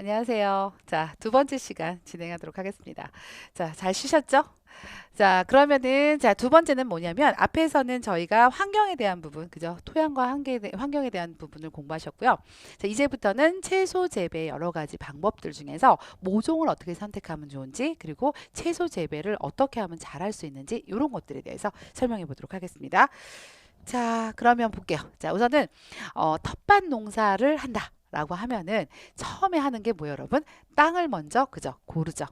안녕하세요. 자, 두 번째 시간 진행하도록 하겠습니다. 자, 잘 쉬셨죠? 자, 그러면은, 자, 두 번째는 뭐냐면, 앞에서는 저희가 환경에 대한 부분, 그죠? 토양과 환경에 대한 부분을 공부하셨고요. 자, 이제부터는 채소 재배 여러 가지 방법들 중에서 모종을 어떻게 선택하면 좋은지, 그리고 채소 재배를 어떻게 하면 잘할 수 있는지, 이런 것들에 대해서 설명해 보도록 하겠습니다. 자, 그러면 볼게요. 자, 우선은 텃밭 농사를 한다. 라고 하면은 처음에 하는 게 뭐예요, 여러분? 땅을 먼저 그죠? 고르죠.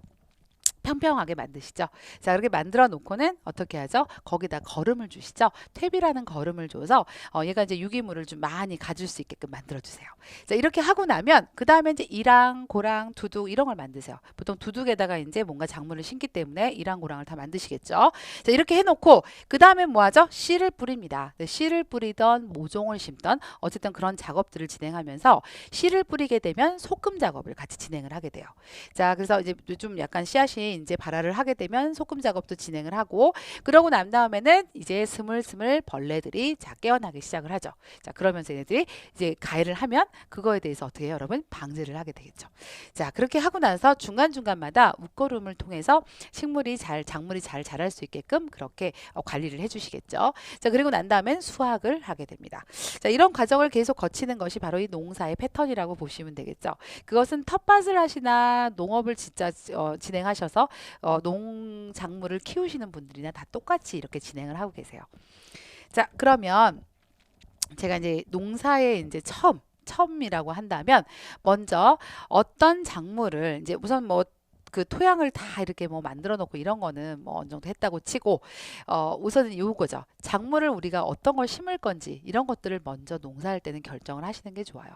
평평하게 만드시죠. 자, 그렇게 만들어 놓고는 어떻게 하죠? 거기다 거름을 주시죠. 퇴비라는 거름을 줘서 얘가 이제 유기물을 좀 많이 가질 수 있게끔 만들어 주세요. 자, 이렇게 하고 나면 그 다음에 이제 이랑, 고랑, 두둑 이런 걸 만드세요. 보통 두둑에다가 이제 뭔가 작물을 심기 때문에 이랑, 고랑을 다 만드시겠죠. 자, 이렇게 해놓고 그 다음에 뭐 하죠? 씨를 뿌립니다. 네, 씨를 뿌리던 모종을 심던 어쨌든 그런 작업들을 진행하면서 씨를 뿌리게 되면 소금 작업을 같이 진행을 하게 돼요. 자, 그래서 이제 좀 약간 씨앗이 이제 발화를 하게 되면 소금 작업도 진행을 하고 그러고 난 다음에는 이제 스물스물 벌레들이 자 깨어나기 시작을 하죠. 자, 그러면서 얘네들이 이제 가해를 하면 그거에 대해서 어떻게 해요, 여러분? 방제를 하게 되겠죠. 자, 그렇게 하고 나서 중간중간마다 웃거름을 통해서 작물이 잘 자랄 수 있게끔 그렇게 관리를 해주시겠죠. 자, 그리고 난 다음엔 수확을 하게 됩니다. 자, 이런 과정을 계속 거치는 것이 바로 이 농사의 패턴이라고 보시면 되겠죠. 그것은 텃밭을 하시나 농업을 진짜 진행하셔서 농작물을 키우시는 분들이나 다 똑같이 이렇게 진행을 하고 계세요. 자, 그러면 제가 이제 농사에 이제 처음이라고 한다면 먼저 어떤 작물을 이제 우선 뭐 그 토양을 다 이렇게 뭐 만들어 놓고 이런 거는 뭐 어느 정도 했다고 치고 우선은 요거죠. 작물을 우리가 어떤 걸 심을 건지 이런 것들을 먼저 농사할 때는 결정을 하시는 게 좋아요.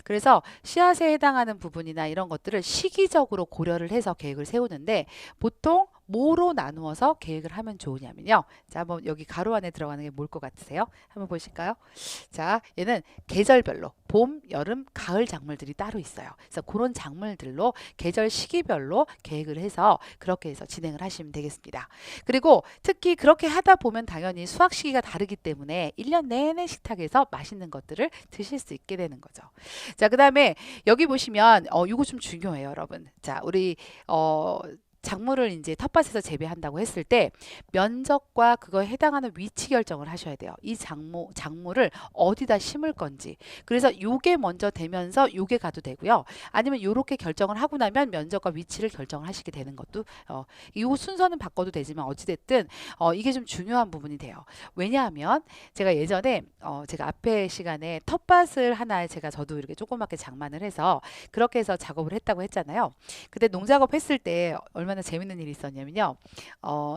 그래서 씨앗에 해당하는 부분이나 이런 것들을 시기적으로 고려를 해서 계획을 세우는데 보통 뭐로 나누어서 계획을 하면 좋으냐면요. 자, 한번 여기 가로 안에 들어가는 게 뭘 것 같으세요? 한번 보실까요? 자, 얘는 계절별로 봄, 여름, 가을 작물들이 따로 있어요. 그래서 그런 작물들로 계절 시기별로 계획을 해서 그렇게 해서 진행을 하시면 되겠습니다. 그리고 특히 그렇게 하다 보면 당연히 수확 시기가 다르기 때문에 1년 내내 식탁에서 맛있는 것들을 드실 수 있게 되는 거죠. 자, 그다음에 여기 보시면 이거 좀 중요해요, 여러분. 자, 우리 작물을 이제 텃밭에서 재배한다고 했을 때 면적과 그거에 해당하는 위치 결정을 하셔야 돼요. 이 작물을 어디다 심을 건지. 그래서 요게 먼저 되면서 요게 가도 되고요. 아니면 요렇게 결정을 하고 나면 면적과 위치를 결정을 하시게 되는 것도 요 순서는 바꿔도 되지만 어찌됐든 이게 좀 중요한 부분이 돼요. 왜냐하면 제가 예전에 제가 앞에 시간에 텃밭을 하나 제가 저도 이렇게 조그맣게 장만을 해서 그렇게 해서 작업을 했다고 했잖아요. 근데 농작업 했을 때 얼마나 재밌는 일이 있었냐면요.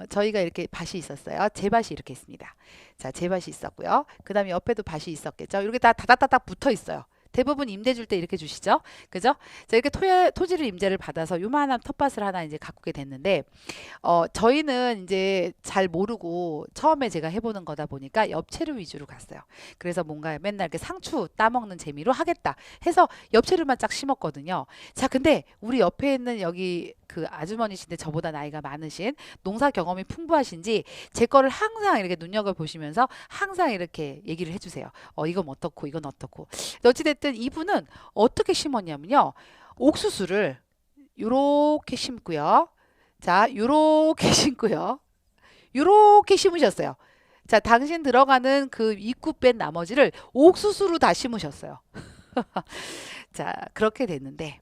저희가 이렇게 밭이 있었어요. 제 밭이 이렇게 있습니다. 자, 제 밭이 있었고요. 그 다음에 옆에도 밭이 있었겠죠. 이렇게 다 다닥다닥 붙어 있어요. 대부분 임대 줄 때 이렇게 주시죠. 그죠? 자, 이렇게 토지를 임대를 받아서 요만한 텃밭을 하나 이제 가꾸게 됐는데, 저희는 이제 잘 모르고 처음에 제가 해보는 거다 보니까 엽채류 위주로 갔어요. 그래서 뭔가 맨날 이렇게 상추 따먹는 재미로 하겠다 해서 엽채류만 쫙 심었거든요. 자, 근데 우리 옆에 있는 여기 그 아주머니신데 저보다 나이가 많으신 농사 경험이 풍부하신지 제 거를 항상 이렇게 눈여겨보시면서 항상 이렇게 얘기를 해주세요. 이건 어떻고 이건 어떻고. 어찌됐든 이분은 어떻게 심었냐면요. 옥수수를 요렇게 심고요. 자, 요렇게 심고요. 요렇게 심으셨어요. 자, 당신 들어가는 그 입구 뺀 나머지를 옥수수로 다 심으셨어요. 자, 그렇게 됐는데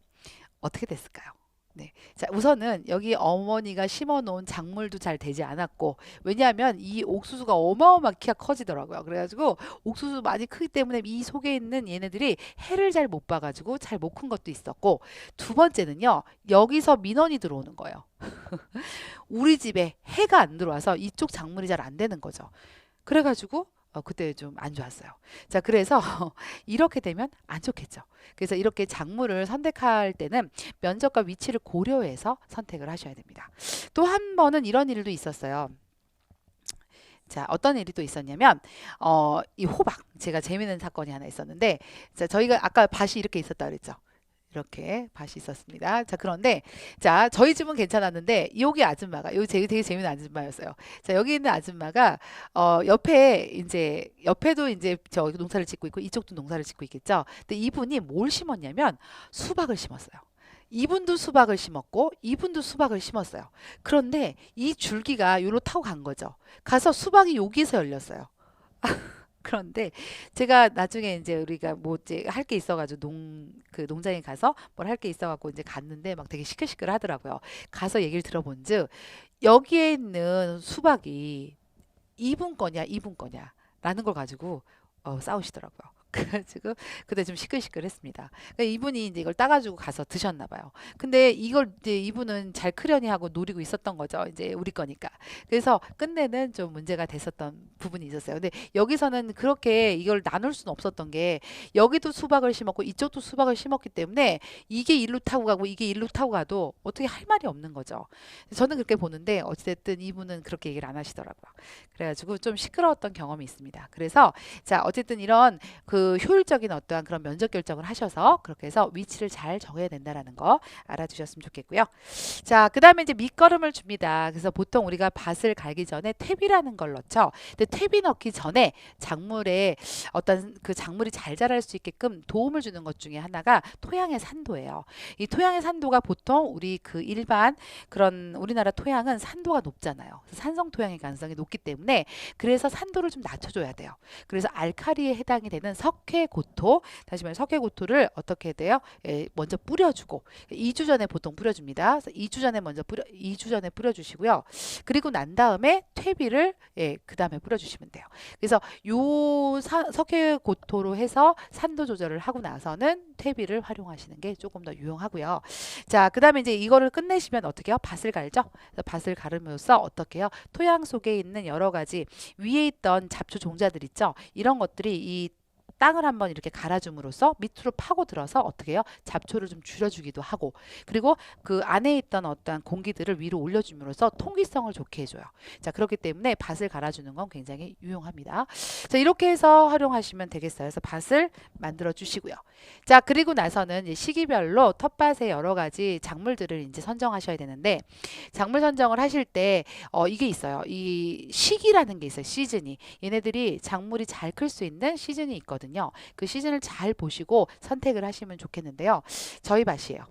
어떻게 됐을까요? 네. 자, 우선은 여기 어머니가 심어 놓은 작물도 잘 되지 않았고, 왜냐하면 이 옥수수가 어마어마하게 키가 커지더라고요. 그래가지고 옥수수 많이 크기 때문에 이 속에 있는 얘네들이 해를 잘 못 봐가지고 잘 못 큰 것도 있었고, 두 번째는요, 여기서 민원이 들어오는 거예요. 우리 집에 해가 안 들어와서 이쪽 작물이 잘 안 되는 거죠. 그래가지고 그때 좀 안 좋았어요. 자, 그래서 이렇게 되면 안 좋겠죠. 그래서 이렇게 작물을 선택할 때는 면적과 위치를 고려해서 선택을 하셔야 됩니다. 또 한 번은 이런 일도 있었어요. 자, 어떤 일이 또 있었냐면, 이 호박. 제가 재미있는 사건이 하나 있었는데, 자, 저희가 아까 밭이 이렇게 있었다 그랬죠. 이렇게 밭이 있었습니다. 자, 그런데, 자, 저희 집은 괜찮았는데, 여기 아줌마가, 여기 되게 재밌는 아줌마였어요. 자, 여기 있는 아줌마가, 옆에도 이제 저 농사를 짓고 있고, 이쪽도 농사를 짓고 있겠죠. 근데 이분이 뭘 심었냐면, 수박을 심었어요. 이분도 수박을 심었고 이분도 수박을 심었어요. 그런데 이 줄기가 요로 타고 간 거죠. 가서 수박이 여기서 열렸어요. 그런데 제가 나중에 이제 우리가 뭐 이제 할 게 있어가지고 그 농장에 가서 뭘 할 게 있어갖고 이제 갔는데 막 되게 시끌시끌 하더라고요. 가서 얘기를 들어본즉 여기에 있는 수박이 이분 거냐 이분 거냐 라는 걸 가지고 싸우시더라고요. 그래가지고 그때 좀 시끌시끌했습니다. 그러니까 이분이 이제 이걸 따가지고 가서 드셨나 봐요. 근데 이걸 이제 이분은 잘 크려니 하고 노리고 있었던 거죠. 이제 우리 거니까. 그래서 끝내는 좀 문제가 됐었던 부분이 있었어요. 근데 여기서는 그렇게 이걸 나눌 수는 없었던 게 여기도 수박을 심었고 이쪽도 수박을 심었기 때문에 이게 일로 타고 가고 이게 일로 타고 가도 어떻게 할 말이 없는 거죠. 저는 그렇게 보는데 어쨌든 이분은 그렇게 얘기를 안 하시더라고요. 그래가지고 좀 시끄러웠던 경험이 있습니다. 그래서 자 어쨌든 이런 그 효율적인 어떠한 그런 면적 결정을 하셔서 그렇게 해서 위치를 잘 정해야 된다라는 거 알아두셨으면 좋겠고요. 자, 그 다음에 이제 밑거름을 줍니다. 그래서 보통 우리가 밭을 갈기 전에 퇴비라는 걸 넣죠. 근데 퇴비 넣기 전에 작물에 어떤 그 작물이 잘 자랄 수 있게끔 도움을 주는 것 중에 하나가 토양의 산도예요. 이 토양의 산도가 보통 우리 그 일반 그런 우리나라 토양은 산도가 높잖아요. 산성 토양의 가능성이 높기 때문에 그래서 산도를 좀 낮춰줘야 돼요. 그래서 알카리에 해당이 되는 석회고토, 다시 말해 석회고토를 어떻게 해야 돼요? 먼저 뿌려주고 2주 전에 보통 뿌려줍니다. 그래서 2주 전에 먼저 2주 전에 뿌려주시고요. 그리고 난 다음에 퇴비를 그 다음에 뿌려주시면 돼요. 그래서 요 석회고토로 해서 산도 조절을 하고 나서는 퇴비를 활용하시는 게 조금 더 유용하고요. 자, 그 다음에 이제 이거를 끝내시면 어떻게 해요? 밭을 갈죠? 그래서 밭을 가름으로써 어떻게 해요? 토양 속에 있는 여러 가지 위에 있던 잡초 종자들 있죠? 이런 것들이 이 땅을 한번 이렇게 갈아줌으로써 밑으로 파고들어서 어떻게 해요? 잡초를 좀 줄여주기도 하고 그리고 그 안에 있던 어떤 공기들을 위로 올려줌으로써 통기성을 좋게 해줘요. 자 그렇기 때문에 밭을 갈아주는 건 굉장히 유용합니다. 자 이렇게 해서 활용하시면 되겠어요. 그래서 밭을 만들어 주시고요. 자 그리고 나서는 이제 시기별로 텃밭에 여러 가지 작물들을 이제 선정하셔야 되는데 작물 선정을 하실 때 이게 있어요. 이 시기라는 게 있어요. 시즌이 얘네들이 작물이 잘 클 수 있는 시즌이 있거든요. 그 시즌을 잘 보시고 선택을 하시면 좋겠는데요. 저희 밭이에요.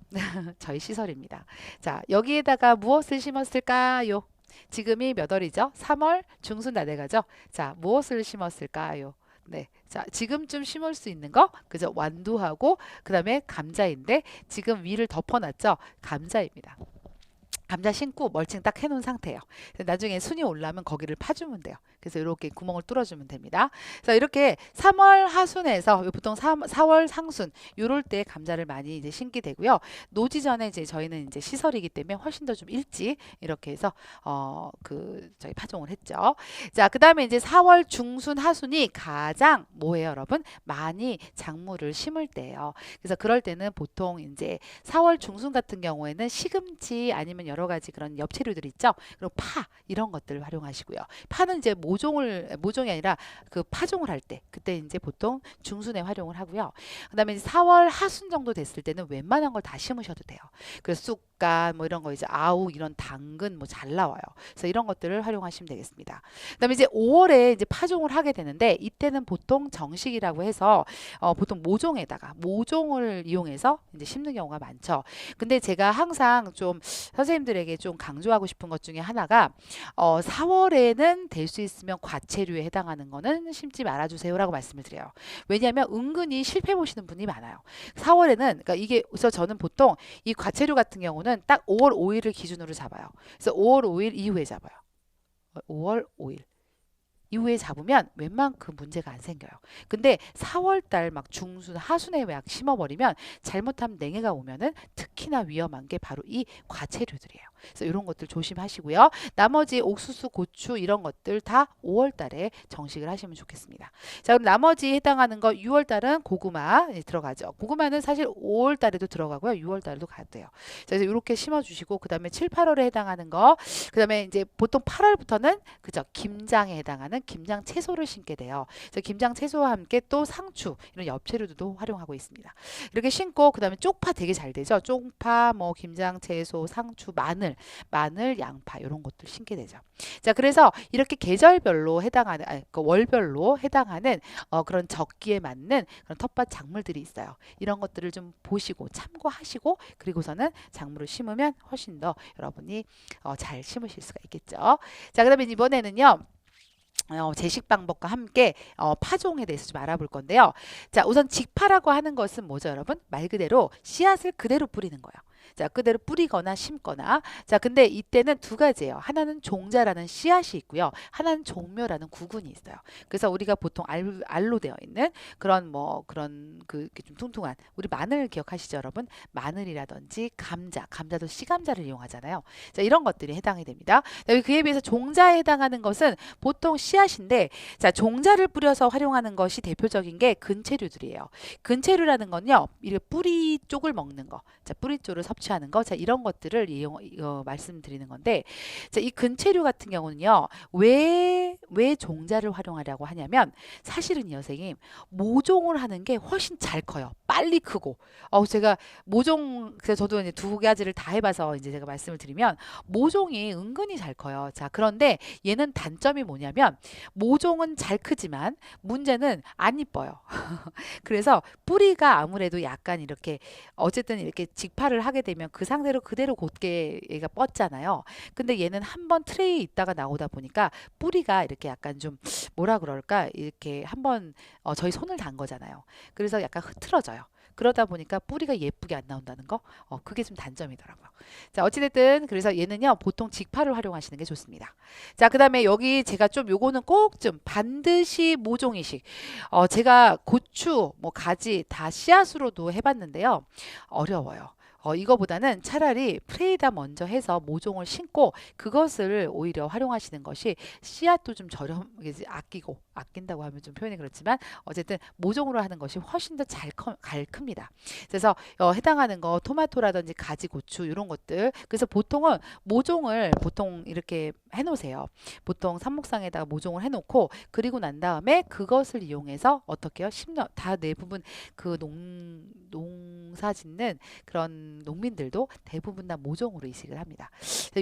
저희 시설입니다. 자, 여기에다가 무엇을 심었을까요? 지금이 몇 월이죠? 3월 중순 다 돼가죠? 자, 무엇을 심었을까요? 네. 자, 지금쯤 심을 수 있는 거, 그죠? 완두하고, 그 다음에 감자인데, 지금 위를 덮어놨죠? 감자입니다. 감자 심고 멀칭 딱 해놓은 상태예요. 나중에 순이 올라오면 거기를 파주면 돼요. 그래서 이렇게 구멍을 뚫어주면 됩니다. 그래서 이렇게 3월 하순에서 보통 4월 상순 요럴 때 감자를 많이 이제 심게 되고요. 노지 전에 이제 저희는 이제 시설이기 때문에 훨씬 더 좀 일찍 이렇게 해서 저희 파종을 했죠. 자, 그다음에 이제 4월 중순 하순이 가장 뭐예요, 여러분? 많이 작물을 심을 때예요. 그래서 그럴 때는 보통 이제 4월 중순 같은 경우에는 시금치 아니면 여러 가지 그런 엽채류들 있죠. 그리고 파 이런 것들을 활용하시고요. 파는 이제 모종이 아니라 그 파종을 할 때 그때 이제 보통 중순에 활용을 하고요. 그다음에 이제 4월 하순 정도 됐을 때는 웬만한 걸 다 심으셔도 돼요. 그래서 쑥갓 뭐 이런 거 이제 아욱 이런 당근 뭐 잘 나와요. 그래서 이런 것들을 활용하시면 되겠습니다. 그다음에 이제 5월에 이제 파종을 하게 되는데 이때는 보통 정식이라고 해서 보통 모종을 이용해서 이제 심는 경우가 많죠. 근데 제가 항상 좀 선생님들에게 좀 강조하고 싶은 것 중에 하나가 4월에는 될 수 있으면 과채류에 해당하는 거는 심지 말아주세요라고 말씀을 드려요. 왜냐하면 은근히 실패 보시는 분이 많아요. 4월에는 그러니까 이게 그래서 저는 보통 이 과채류 같은 경우는 딱 5월 5일을 기준으로 잡아요. 그래서 5월 5일 이후에 잡아요. 5월 5일. 이후에 잡으면 웬만큼 문제가 안 생겨요. 근데 4월달 막 중순, 하순에 막 심어버리면 잘못하면 냉해가 오면은 특히나 위험한 게 바로 이 과채류들이에요. 그래서 이런 것들 조심하시고요. 나머지 옥수수, 고추 이런 것들 다 5월달에 정식을 하시면 좋겠습니다. 자, 그럼 나머지 해당하는 거 6월달은 고구마 들어가죠. 고구마는 사실 5월달에도 들어가고요. 6월달에도 가도 돼요. 그래서 이렇게 심어주시고 그 다음에 7, 8월에 해당하는 거, 그 다음에 이제 보통 8월부터는 그죠 김장에 해당하는 김장 채소를 심게 돼요. 그래서 김장 채소와 함께 또 상추 이런 엽채류도 활용하고 있습니다. 이렇게 심고 그다음에 쪽파 되게 잘 되죠. 쪽파, 뭐 김장 채소, 상추, 마늘, 양파 이런 것들 심게 되죠. 자, 그래서 이렇게 계절별로 해당하는 그 월별로 해당하는 그런 적기에 맞는 그런 텃밭 작물들이 있어요. 이런 것들을 좀 보시고 참고하시고 그리고서는 작물을 심으면 훨씬 더 여러분이 잘 심으실 수가 있겠죠. 자, 그다음에 이번에는요. 제식 방법과 함께 파종에 대해서 좀 알아볼 건데요. 자, 우선 직파라고 하는 것은 뭐죠, 여러분? 말 그대로 씨앗을 그대로 뿌리는 거예요. 자, 그대로 뿌리거나 심거나. 자, 근데 이때는 두 가지예요. 하나는 종자라는 씨앗이 있고요. 하나는 종묘라는 구근이 있어요. 그래서 우리가 보통 알로 되어 있는 그런 그런 좀 퉁퉁한 우리 마늘 기억하시죠, 여러분? 마늘이라든지 감자도 씨감자를 이용하잖아요. 자, 이런 것들이 해당이 됩니다. 그에 비해서 종자에 해당하는 것은 보통 씨앗인데, 자, 종자를 뿌려서 활용하는 것이 대표적인 게 근체류들이에요. 근체류라는 건요, 이렇게 뿌리 쪽을 먹는 거, 자, 뿌리 쪽을 섭취하는 거, 자, 이런 것들을 말씀드리는 건데, 자, 이 근체류 같은 경우는요, 왜 종자를 활용하려고 하냐면, 사실은요, 선생님, 모종을 하는 게 훨씬 잘 커요. 빨리 크고. 제가 그래서 저도 이제 두 가지를 다 해봐서 이제 제가 말씀을 드리면, 모종이 은근히 잘 커요. 자, 그런데 얘는 단점이 뭐냐면, 모종은 잘 크지만, 문제는 안 이뻐요. 그래서 뿌리가 아무래도 약간 이렇게 어쨌든 이렇게 직파를 하게 되면 그 상태로 그대로 곧게 얘가 뻗잖아요. 근데 얘는 한번 트레이에 있다가 나오다 보니까 뿌리가 이렇게 약간 좀 뭐라 그럴까 이렇게 한번 저희 손을 단 거잖아요. 그래서 약간 흐트러져요. 그러다 보니까 뿌리가 예쁘게 안 나온다는 거, 그게 좀 단점이더라고요. 자, 어찌됐든 그래서 얘는요 보통 직파를 활용하시는 게 좋습니다. 자, 그다음에 여기 제가 좀 요거는 꼭 좀 반드시 모종이식. 제가 고추, 뭐 가지 다 씨앗으로도 해봤는데요, 어려워요. 이거보다는 차라리 프레이다 먼저 해서 모종을 심고 그것을 오히려 활용하시는 것이 씨앗도 좀 아낀다고 하면 좀 표현이 그렇지만 어쨌든 모종으로 하는 것이 훨씬 더 잘 큽니다. 그래서 해당하는 거 토마토라든지 가지, 고추 이런 것들, 그래서 보통은 모종을 보통 이렇게 해놓으세요. 보통 삽목상에다가 모종을 해놓고 그리고 난 다음에 그것을 이용해서 어떻게 해요? 다 대부분 그 농사 짓는 그런 농민들도 대부분 다 모종으로 이식을 합니다.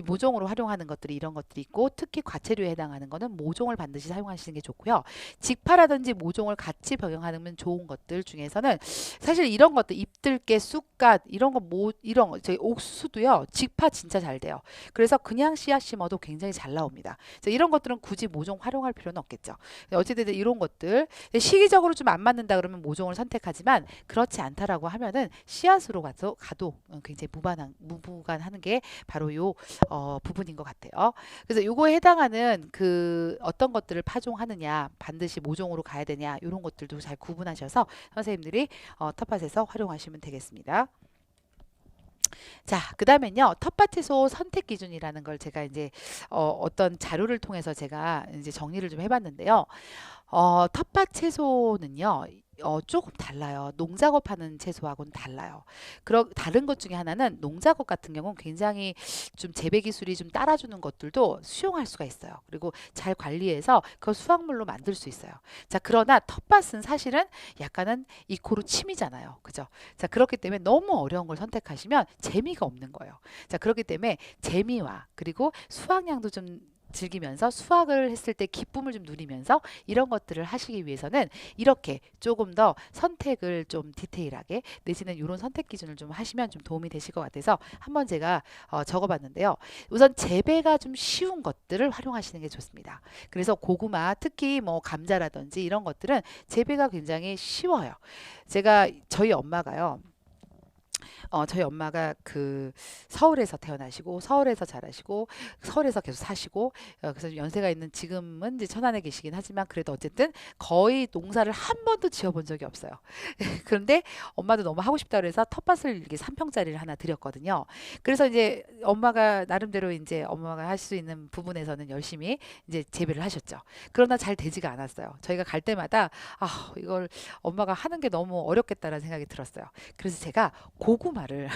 모종으로 활용하는 것들이 이런 것들이 있고, 특히 과체류에 해당하는 거는 모종을 반드시 사용하시는 게 좋고요. 직파라든지 모종을 같이 병행하는 좋은 것들 중에서는 사실 이런 것들 잎들깨, 쑥갓 이런 거 저희 옥수수도요 직파 진짜 잘 돼요. 그래서 그냥 씨앗 심어도 굉장히 잘 나옵니다. 이런 것들은 굳이 모종 활용할 필요는 없겠죠. 어쨌든 이런 것들 시기적으로 좀 안 맞는다 그러면 모종을 선택하지만, 그렇지 않다라고 하면은 씨앗으로 가도 굉장히 무관하는 게 바로 요 부분인 것 같아요. 그래서 요거에 해당하는 그 어떤 것들을 파종하느냐, 반드시 모종으로 가야 되냐, 이런 것들도 잘 구분하셔서 선생님들이 텃밭에서 활용하시면 되겠습니다. 자, 그 다음엔요, 텃밭 채소 선택 기준이라는 걸 제가 이제 어떤 자료를 통해서 제가 이제 정리를 좀 해봤는데요. 텃밭 채소는요, 조금 달라요. 농작업하는 채소하고는 달라요. 다른 것 중에 하나는 농작업 같은 경우는 굉장히 좀 재배 기술이 좀 따라주는 것들도 수용할 수가 있어요. 그리고 잘 관리해서 그 수확물로 만들 수 있어요. 자, 그러나 텃밭은 사실은 약간은 이코로 침이잖아요. 그죠? 자, 그렇기 때문에 너무 어려운 걸 선택하시면 재미가 없는 거예요. 자, 그렇기 때문에 재미와 그리고 수확량도 좀 즐기면서 수확을 했을 때 기쁨을 좀 누리면서 이런 것들을 하시기 위해서는 이렇게 조금 더 선택을 좀 디테일하게 내지는 이런 선택 기준을 좀 하시면 좀 도움이 되실 것 같아서 한번 제가 적어봤는데요. 우선 재배가 좀 쉬운 것들을 활용하시는 게 좋습니다. 그래서 고구마, 특히 뭐 감자라든지 이런 것들은 재배가 굉장히 쉬워요. 저희 엄마가요. 저희 엄마가 그 서울에서 태어나시고 서울에서 자라시고 서울에서 계속 사시고 그래서 연세가 있는 지금은 이제 천안에 계시긴 하지만 그래도 어쨌든 거의 농사를 한 번도 지어본 적이 없어요. 그런데 엄마도 너무 하고 싶다 그래서 텃밭을 이렇게 3평짜리를 하나 드렸거든요. 그래서 이제 엄마가 나름대로 이제 엄마가 할 수 있는 부분에서는 열심히 이제 재배를 하셨죠. 그러나 잘 되지가 않았어요. 저희가 갈 때마다 이걸 엄마가 하는 게 너무 어렵겠다라는 생각이 들었어요. 그래서 제가 고구마를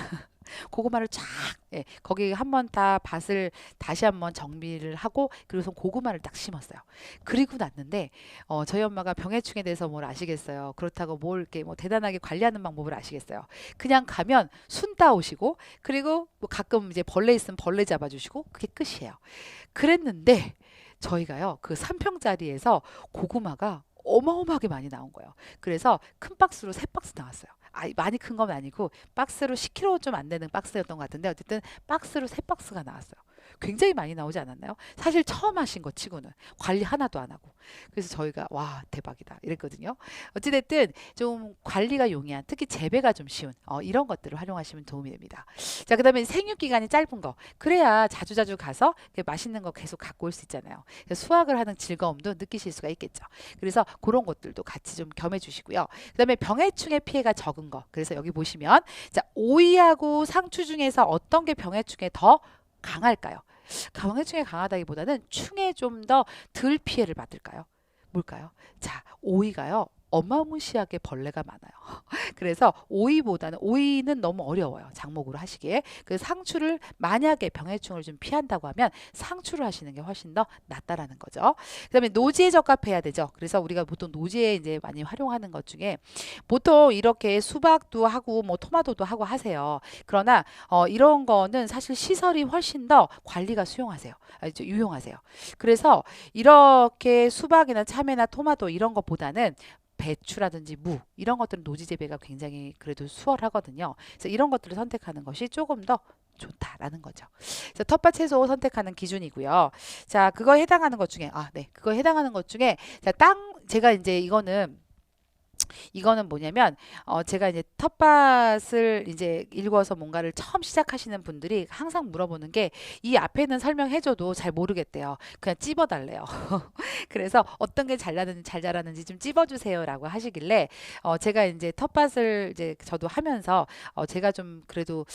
고구마를 쫙 예, 거기 한번 다 밭을 다시 한번 정비를 하고 그래서 고구마를 딱 심었어요. 그리고 났는데 저희 엄마가 병해충에 대해서 뭘 아시겠어요. 그렇다고 뭘 이렇게 뭐 대단하게 관리하는 방법을 아시겠어요. 그냥 가면 순 따오시고 그리고 뭐 가끔 이제 벌레 있으면 벌레 잡아주시고 그게 끝이에요. 그랬는데 저희가요 그 3평짜리에서 고구마가 어마어마하게 많이 나온 거예요. 그래서 큰 박스로 3박스 나왔어요. 많이 큰 건 아니고 박스로 10kg 좀 안 되는 박스였던 것 같은데 어쨌든 박스로 3박스가 나왔어요. 굉장히 많이 나오지 않았나요? 사실 처음 하신 것 치고는 관리 하나도 안 하고. 그래서 저희가 와 대박이다 이랬거든요. 어찌됐든 좀 관리가 용이한 특히 재배가 좀 쉬운 이런 것들을 활용하시면 도움이 됩니다. 자 그다음에 생육 기간이 짧은 거 그래야 자주자주 가서 맛있는 거 계속 갖고 올 수 있잖아요. 그래서 수확을 하는 즐거움도 느끼실 수가 있겠죠. 그래서 그런 것들도 같이 좀 겸해 주시고요. 그다음에 병해충의 피해가 적은 거. 그래서 여기 보시면 자 오이하고 상추 중에서 어떤 게 병해충에 더 강할까요? 병해충에 강하다기보다는 충에 좀 더 덜 피해를 받을까요? 뭘까요? 자, 오이가요. 어마무시하게 벌레가 많아요. 그래서 오이는 너무 어려워요. 작목으로 하시기에. 그래서 상추를 만약에 병해충을 좀 피한다고 하면 상추를 하시는 게 훨씬 더 낫다라는 거죠. 그다음에 노지에 적합해야 되죠. 그래서 우리가 보통 노지에 이제 많이 활용하는 것 중에 보통 이렇게 수박도 하고 뭐 토마토도 하고 하세요. 그러나 이런 거는 사실 시설이 훨씬 더 관리가 유용하세요. 그래서 이렇게 수박이나 참외나 토마토 이런 것보다는 배추라든지 무 이런 것들은 노지 재배가 굉장히 그래도 수월하거든요. 그래서 이런 것들을 선택하는 것이 조금 더 좋다라는 거죠. 그래서 텃밭 채소 선택하는 기준이고요. 자, 그거에 해당하는 것 중에 그거에 해당하는 것 중에 자, 제가 이제 이거는 뭐냐면 제가 이제 텃밭을 이제 일궈서 뭔가를 처음 시작하시는 분들이 항상 물어보는 게 이 앞에는 설명해줘도 잘 모르겠대요. 그냥 찝어달래요. 그래서 어떤 게 잘 자라는지 좀 찝어주세요라고 하시길래 제가 이제 텃밭을 이제 저도 하면서 제가 좀 그래도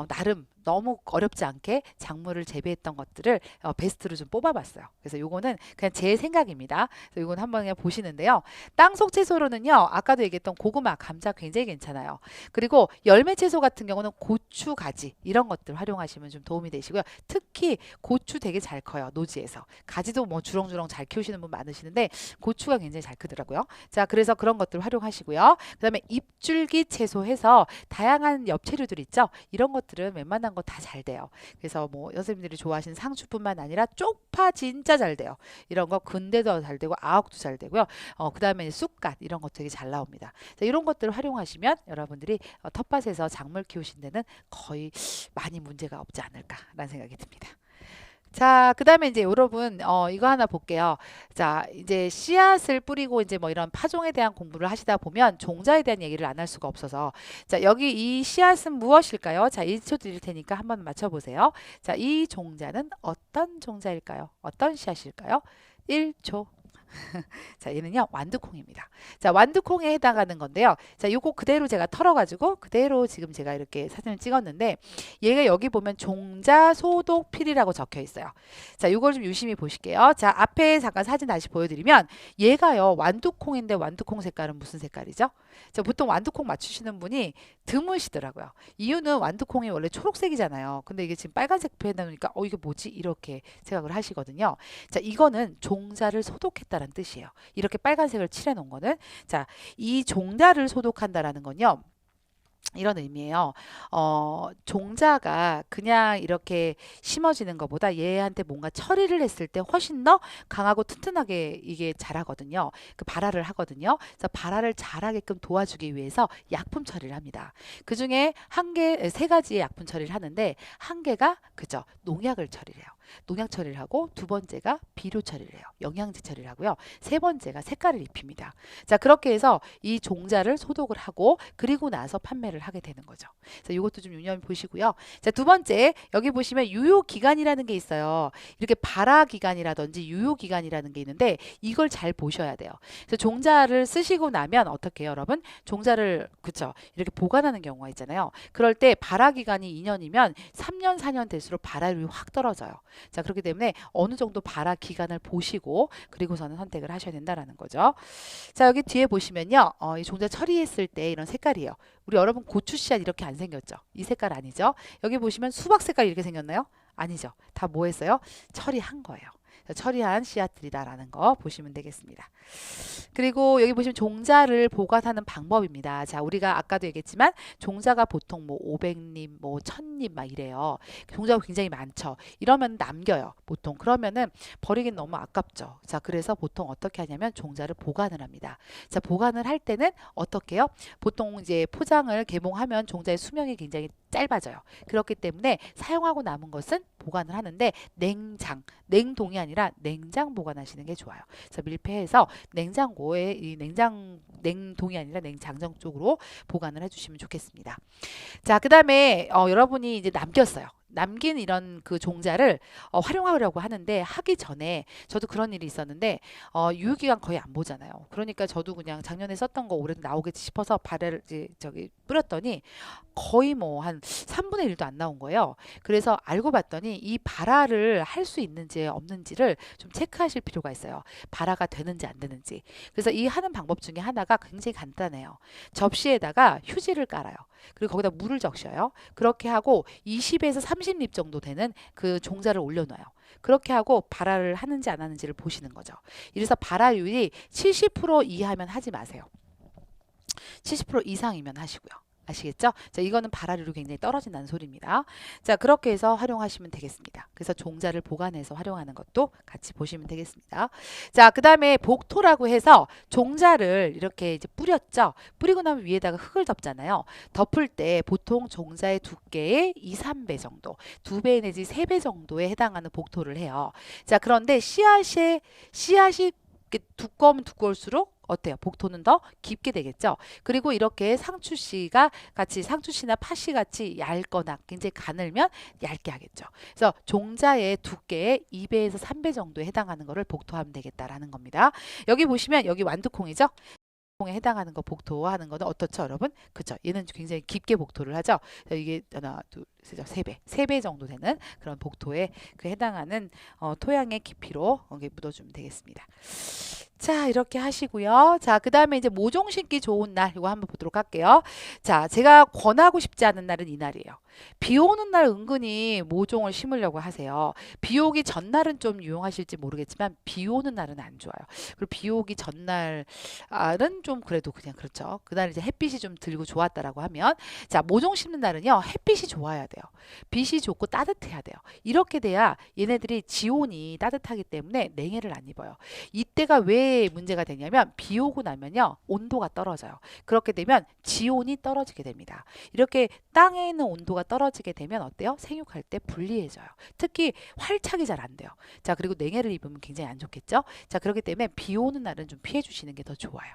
나름 너무 어렵지 않게 작물을 재배했던 것들을 베스트로 좀 뽑아봤어요. 그래서 요거는 그냥 제 생각입니다. 그래서 요건 한번 그냥 보시는데요. 땅속 채소로는요. 아까도 얘기했던 고구마, 감자 굉장히 괜찮아요. 그리고 열매 채소 같은 경우는 고추, 가지 이런 것들 활용하시면 좀 도움이 되시고요. 특히 고추 되게 잘 커요. 노지에서. 가지도 뭐 주렁주렁 잘 키우시는 분 많으시는데 고추가 굉장히 잘 크더라고요. 자, 그래서 그런 것들 활용하시고요. 그다음에 잎줄기 채소 해서 다양한 엽채류들 있죠. 이런 것들은 웬만한 거 다 잘 돼요. 그래서 뭐 선생님들이 좋아하시는 상추뿐만 아니라 쪽파 진짜 잘 돼요. 이런 거 근대도 잘 되고 아욱도 잘 되고요. 그다음에 쑥갓 이런 것 되게 잘 나옵니다. 자, 이런 것들을 활용하시면 여러분들이 텃밭에서 작물 키우신 데는 거의 많이 문제가 없지 않을까라는 생각이 듭니다. 자, 그 다음에 이제 여러분, 이거 하나 볼게요. 자, 이제 씨앗을 뿌리고 이제 뭐 이런 파종에 대한 공부를 하시다 보면 종자에 대한 얘기를 안 할 수가 없어서. 자, 여기 이 씨앗은 무엇일까요? 자, 1초 드릴 테니까 한번 맞춰보세요. 자, 이 종자는 어떤 종자일까요? 어떤 씨앗일까요? 1초. 자, 얘는요, 완두콩입니다. 자, 완두콩에 해당하는 건데요. 자, 요거 그대로 제가 털어가지고 그대로 지금 제가 이렇게 사진을 찍었는데 얘가 여기 보면 종자 소독 필이라고 적혀 있어요. 자, 요걸 좀 유심히 보실게요. 자, 앞에 잠깐 사진 다시 보여드리면 얘가요, 완두콩인데 완두콩 색깔은 무슨 색깔이죠? 자, 보통 완두콩 맞추시는 분이 드무시더라고요. 이유는 완두콩이 원래 초록색이잖아요. 근데 이게 지금 빨간색 표현해 놓으니까 이게 뭐지? 이렇게 생각을 하시거든요. 자, 이거는 종자를 소독했다는 뜻이에요. 이렇게 빨간색을 칠해 놓은 거는 자, 이 종자를 소독한다라는 건요. 이런 의미예요. 종자가 그냥 이렇게 심어지는 것보다 얘한테 뭔가 처리를 했을 때 훨씬 더 강하고 튼튼하게 이게 자라거든요. 그 발화를 하거든요. 그래서 발화를 잘하게끔 도와주기 위해서 약품 처리를 합니다. 그 중에 세 가지의 약품 처리를 하는데 한 개가 그죠? 농약을 처리를 해요. 농약 처리를 하고 두 번째가 비료 처리를 해요. 영양제 처리를 하고요. 세 번째가 색깔을 입힙니다. 자, 그렇게 해서 이 종자를 소독을 하고 그리고 나서 판매를 하게 되는 거죠. 그래서 이것도 좀 유념해 보시고요. 자, 두 번째 여기 보시면 유효 기간이라는 게 있어요. 이렇게 발화 기간이라든지 유효 기간이라는 게 있는데 이걸 잘 보셔야 돼요. 그래서 종자를 쓰시고 나면 어떻게 해요, 여러분? 종자를 그쵸? 이렇게 보관하는 경우가 있잖아요. 그럴 때 발화 기간이 2년이면 3년, 4년 될수록 발화율이 확 떨어져요. 자, 그렇기 때문에 어느 정도 발화 기간을 보시고 그리고서는 선택을 하셔야 된다라는 거죠. 자, 여기 뒤에 보시면요. 이 종자 처리했을 때 이런 색깔이에요. 우리 여러분 고추 씨앗 이렇게 안 생겼죠? 이 색깔 아니죠? 여기 보시면 수박 색깔 이렇게 생겼나요? 아니죠. 다 뭐 했어요? 처리한 거예요. 처리한 씨앗들이다라는 거 보시면 되겠습니다. 그리고 여기 보시면 종자를 보관하는 방법입니다. 자, 우리가 아까도 얘기했지만 종자가 보통 뭐 500립, 뭐 1000립 막 이래요. 종자가 굉장히 많죠. 이러면 남겨요. 보통. 그러면은 버리긴 너무 아깝죠. 자, 그래서 보통 어떻게 하냐면 종자를 보관을 합니다. 자, 보관을 할 때는 어떻게 해요? 보통 이제 포장을 개봉하면 종자의 수명이 굉장히 짧아져요. 그렇기 때문에 사용하고 남은 것은 보관을 하는데 냉동이 아니라 냉장 보관하시는 게 좋아요. 그래서 밀폐해서 냉장고에 이 냉동이 아니라 냉장정 쪽으로 보관을 해주시면 좋겠습니다. 자, 그다음에 여러분이 이제 남겼어요. 남긴 이런 그 종자를 활용하려고 하는데 하기 전에 저도 그런 일이 있었는데 유효기간 거의 안 보잖아요. 그러니까 저도 그냥 작년에 썼던 거 올해도 나오겠지 싶어서 발을 이제 저기 뿌렸더니 거의 뭐 한 3분의 1도 안 나온 거예요. 그래서 알고 봤더니 이 발화를 할 수 있는지 없는지를 좀 체크하실 필요가 있어요. 발화가 되는지 안 되는지. 그래서 이 하는 방법 중에 하나가 굉장히 간단해요. 접시에다가 휴지를 깔아요. 그리고 거기다 물을 적셔요. 그렇게 하고 20에서 30립 정도 되는 그 종자를 올려놔요. 그렇게 하고 발화를 하는지 안 하는지를 보시는 거죠. 이래서 발화율이 70% 이하면 하지 마세요. 70% 이상이면 하시고요. 아시겠죠? 자, 이거는 발화율이 굉장히 떨어진다는 소리입니다. 자, 그렇게 해서 활용하시면 되겠습니다. 그래서 종자를 보관해서 활용하는 것도 같이 보시면 되겠습니다. 자, 그 다음에 복토라고 해서 종자를 이렇게 이제 뿌렸죠. 뿌리고 나면 위에다가 흙을 덮잖아요. 덮을 때 보통 종자의 두께의 2, 3배 정도, 2배 내지 3배 정도에 해당하는 복토를 해요. 자, 그런데 씨앗이 두꺼우면 두꺼울수록 어때요? 복토는 더 깊게 되겠죠. 그리고 이렇게 상추씨가 같이 상추씨나 팥씨 같이 얇거나 굉장히 가늘면 얇게 하겠죠. 그래서 종자의 두께의 2배에서 3배 정도에 해당하는 것을 복토하면 되겠다라는 겁니다. 여기 보시면 여기 완두콩이죠. 에 해당하는 거 복토하는 거는 어떻죠, 여러분? 그렇죠. 얘는 굉장히 깊게 복토를 하죠. 이게 하나, 둘, 셋, 3배 정도 되는 그런 복토에 그 해당하는 토양의 깊이로 이게 묻어주면 되겠습니다. 자, 이렇게 하시고요. 자, 그 다음에 이제 모종 심기 좋은 날 이거 한번 보도록 할게요. 자, 제가 권하고 싶지 않은 날은 이날이에요. 비 오는 날 은근히 모종을 심으려고 하세요. 비 오기 전날은 좀 유용하실지 모르겠지만 비 오는 날은 안 좋아요. 그리고 비 오기 전날은 좀 그래도 그냥 그렇죠. 그날 이제 햇빛이 좀 들고 좋았다라고 하면 자, 모종 심는 날은요. 햇빛이 좋아야 돼요. 빛이 좋고 따뜻해야 돼요. 이렇게 돼야 얘네들이 지온이 따뜻하기 때문에 냉해를 안 입어요. 이때가 왜 문제가 되냐면 비 오고 나면요. 온도가 떨어져요. 그렇게 되면 지온이 떨어지게 됩니다. 이렇게 땅에 있는 온도가 떨어지게 되면 어때요? 생육할 때 불리해져요. 특히 활착이 잘 안 돼요. 자, 그리고 냉해를 입으면 굉장히 안 좋겠죠? 자, 그렇기 때문에 비 오는 날은 좀 피해 주시는 게 더 좋아요.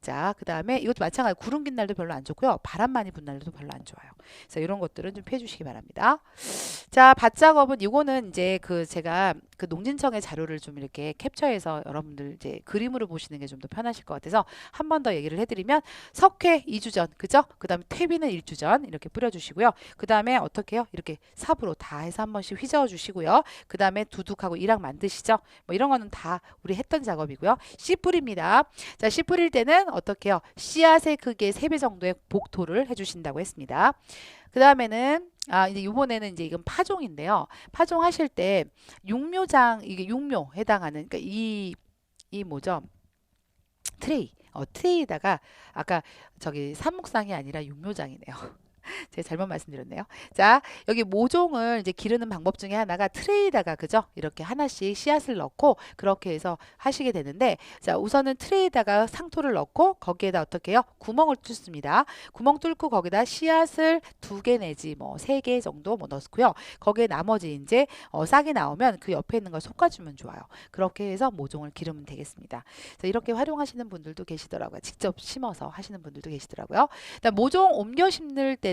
자, 그 다음에 이것도 마찬가지로 구름 낀 날도 별로 안 좋고요. 바람 많이 분 날도 별로 안 좋아요. 그래서 이런 것들은 좀 피해 주시기 바랍니다. 자, 밭작업은 이거는 이제 그 제가 그 농진청의 자료를 좀 이렇게 캡처해서 여러분들 이제 그림으로 보시는 게 좀 더 편하실 것 같아서 한 번 더 얘기를 해드리면 석회 2주 전, 그죠? 그 다음에 퇴비는 1주 전 이렇게 뿌려주시고요. 그 다음에 어떻게 해요? 이렇게 삽으로 다 해서 한 번씩 휘저어 주시고요. 그 다음에 두둑하고 이랑 만드시죠? 뭐 이런 거는 다 우리 했던 작업이고요. 씨 뿌립니다. 자, 씨 뿌릴 때는 어떻게 해요? 씨앗의 크기의 3배 정도의 복토를 해주신다고 했습니다. 그 다음에는 이제 이번에는 이제 이건 파종인데요. 파종 하실 때 육묘장 이게 육묘 해당하는 그러니까 이 뭐죠? 트레이에다가 아까 저기 삽목상이 아니라 육묘장이네요. 제가 잘못 말씀드렸네요. 자, 여기 모종을 이제 기르는 방법 중에 하나가 트레이에다가 그죠? 이렇게 하나씩 씨앗을 넣고 그렇게 해서 하시게 되는데 자, 우선은 트레이에다가 상토를 넣고 거기에다 어떻게 해요? 구멍을 뚫습니다. 구멍 뚫고 거기다 씨앗을 2개 내지 뭐 3개 정도 뭐 넣고요. 거기에 나머지 이제 싹이 나오면 그 옆에 있는 걸 솎아주면 좋아요. 그렇게 해서 모종을 기르면 되겠습니다. 자, 이렇게 활용하시는 분들도 계시더라고요. 직접 심어서 하시는 분들도 계시더라고요. 모종 옮겨 심는 때는요.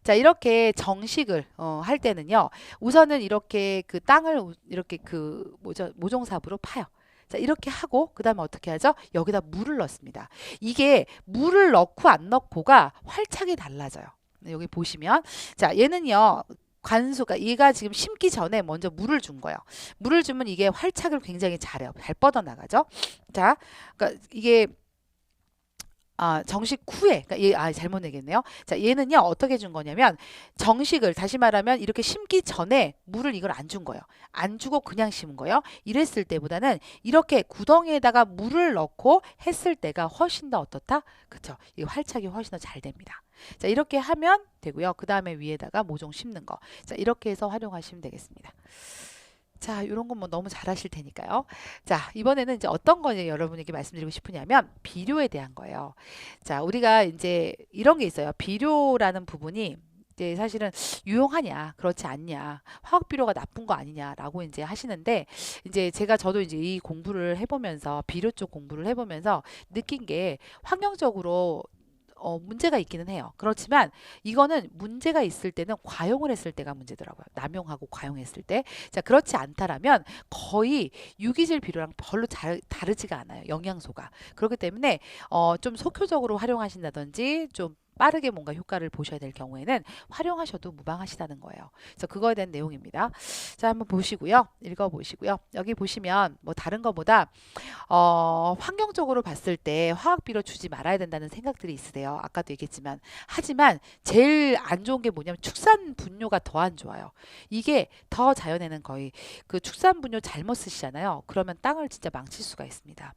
자, 이렇게 정식을 할 때는요. 우선은 이렇게 그 땅을 이렇게 그 뭐죠? 모종삽으로 파요. 자, 이렇게 하고 그 다음에 어떻게 하죠? 여기다 물을 넣습니다. 이게 물을 넣고 안 넣고가 활착이 달라져요. 여기 보시면 자, 얘는요. 관수가 얘가 지금 심기 전에 먼저 물을 준 거예요. 물을 주면 이게 활착을 굉장히 잘해요. 잘 뻗어나가죠. 자, 그러니까 이게 정식 후에, 그러니까 잘못 얘기했네요. 자, 얘는요, 어떻게 준 거냐면, 정식을, 다시 말하면, 이렇게 심기 전에 물을 이걸 안 준 거예요. 안 주고 그냥 심은 거예요. 이랬을 때보다는, 이렇게 구덩이에다가 물을 넣고 했을 때가 훨씬 더 어떻다? 그쵸? 이 활착이 훨씬 더 잘 됩니다. 자, 이렇게 하면 되고요. 그 다음에 위에다가 모종 심는 거. 자, 이렇게 해서 활용하시면 되겠습니다. 자, 이런 건 뭐 너무 잘하실 테니까요. 자, 이번에는 이제 어떤 거 여러분에게 말씀드리고 싶으냐면 비료에 대한 거예요. 자, 우리가 이제 이런 게 있어요. 비료라는 부분이 이제 사실은 유용하냐, 그렇지 않냐, 화학 비료가 나쁜 거 아니냐라고 이제 하시는데 이제 저도 이제 이 공부를 해보면서 비료 쪽 공부를 해보면서 느낀 게 환경적으로 문제가 있기는 해요. 그렇지만 이거는 문제가 있을 때는 과용을 했을 때가 문제더라고요. 남용하고 과용했을 때. 자, 그렇지 않다라면 거의 유기질 비료랑 별로 다르지가 않아요. 영양소가. 그렇기 때문에 좀 속효적으로 활용하신다든지 좀 빠르게 뭔가 효과를 보셔야 될 경우에는 활용하셔도 무방하시다는 거예요. 그래서 그거에 대한 내용입니다. 자, 한번 보시고요. 읽어보시고요. 여기 보시면 뭐 다른 거보다 환경적으로 봤을 때 화학 비료 주지 말아야 된다는 생각들이 있으세요. 아까도 얘기했지만. 하지만 제일 안 좋은 게 뭐냐면 축산 분뇨가 더 안 좋아요. 이게 더 자연에는 거의 그 축산 분뇨 잘못 쓰시잖아요. 그러면 땅을 진짜 망칠 수가 있습니다.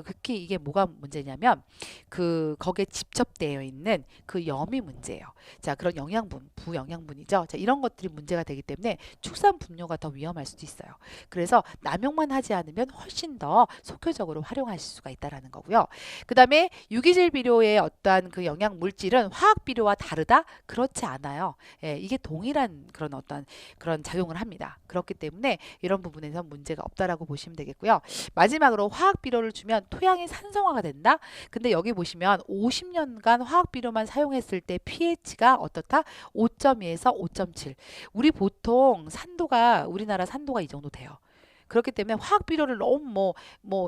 특히 이게 뭐가 문제냐면 거기에 집접되어 있는 그 염이 문제예요. 자, 그런 영양분, 부영양분이죠. 자, 이런 것들이 문제가 되기 때문에 축산 분뇨가 더 위험할 수도 있어요. 그래서 남용만 하지 않으면 훨씬 더 속효적으로 활용하실 수가 있다라는 거고요. 그 다음에 유기질 비료의 어떠한 그 영양 물질은 화학 비료와 다르다? 그렇지 않아요. 예, 이게 동일한 그런 어떤 그런 작용을 합니다. 그렇기 때문에 이런 부분에서 문제가 없다라고 보시면 되겠고요. 마지막으로 화학 비료를 주면 토양이 산성화가 된다? 근데 여기 보시면 50년간 화학 비료만 사용했을 때 pH가 어떻다? 5.2에서 5.7. 우리 보통 우리나라 산도가 이 정도 돼요. 그렇기 때문에 화학 비료를 너무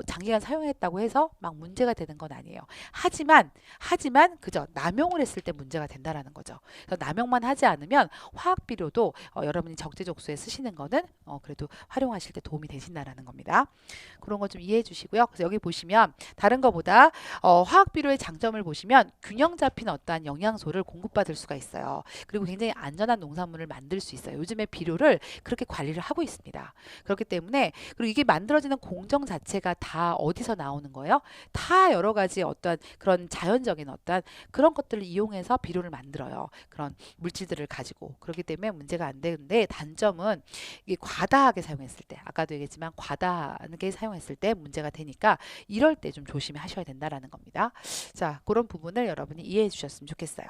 장기간 사용했다고 해서 막 문제가 되는 건 아니에요. 하지만 그저 남용을 했을 때 문제가 된다라는 거죠. 그래서 남용만 하지 않으면 화학 비료도 여러분이 적재적소에 쓰시는 거는 그래도 활용하실 때 도움이 되신다라는 겁니다. 그런 거 좀 이해해 주시고요. 그래서 여기 보시면 다른 거보다 화학 비료의 장점을 보시면 균형 잡힌 어떠한 영양소를 공급받을 수가 있어요. 그리고 굉장히 안전한 농산물을 만들 수 있어요. 요즘에 비료를 그렇게 관리를 하고 있습니다. 그렇기 때문에 그리고 이게 만들어지는 공정 자체가 다 어디서 나오는 거예요? 다 여러 가지 어떤 그런 자연적인 어떤 그런 것들을 이용해서 비료를 만들어요. 그런 물질들을 가지고. 그렇기 때문에 문제가 안 되는데 단점은 이게 과다하게 사용했을 때, 아까도 얘기했지만 과다하게 사용했을 때 문제가 되니까 이럴 때 좀 조심하셔야 된다라는 겁니다. 자, 그런 부분을 여러분이 이해해 주셨으면 좋겠어요.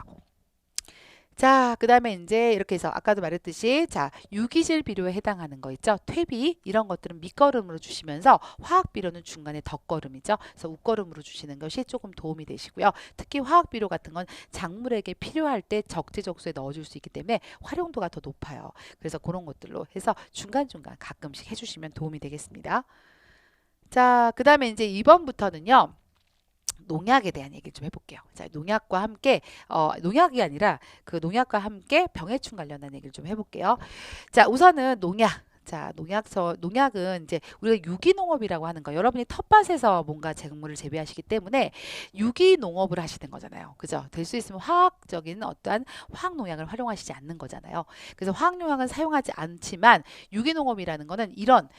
자, 그 다음에 이제 이렇게 해서 아까도 말했듯이 자, 유기질 비료에 해당하는 거 있죠? 퇴비 이런 것들은 밑거름으로 주시면서 화학 비료는 중간에 덧거름이죠. 그래서 웃거름으로 주시는 것이 조금 도움이 되시고요. 특히 화학 비료 같은 건 작물에게 필요할 때 적재적소에 넣어줄 수 있기 때문에 활용도가 더 높아요. 그래서 그런 것들로 해서 중간중간 가끔씩 해주시면 도움이 되겠습니다. 자, 그 다음에 이제 2번부터는요. 농약에 대한 얘기를 좀 해볼게요. 자, 농약과 함께 농약이 아니라 그 농약과 함께 병해충 관련한 얘기를 좀 해볼게요. 자, 우선은 농약. 자, 농약은 이제 우리가 유기농업이라고 하는 거. 여러분이 텃밭에서 뭔가 작물을 재배하시기 때문에 유기농업을 하시는 거잖아요. 그죠? 될 수 있으면 화학적인 어떠한 화학농약을 활용하시지 않는 거잖아요. 그래서 화학농약은 사용하지 않지만 유기농업이라는 거는 이런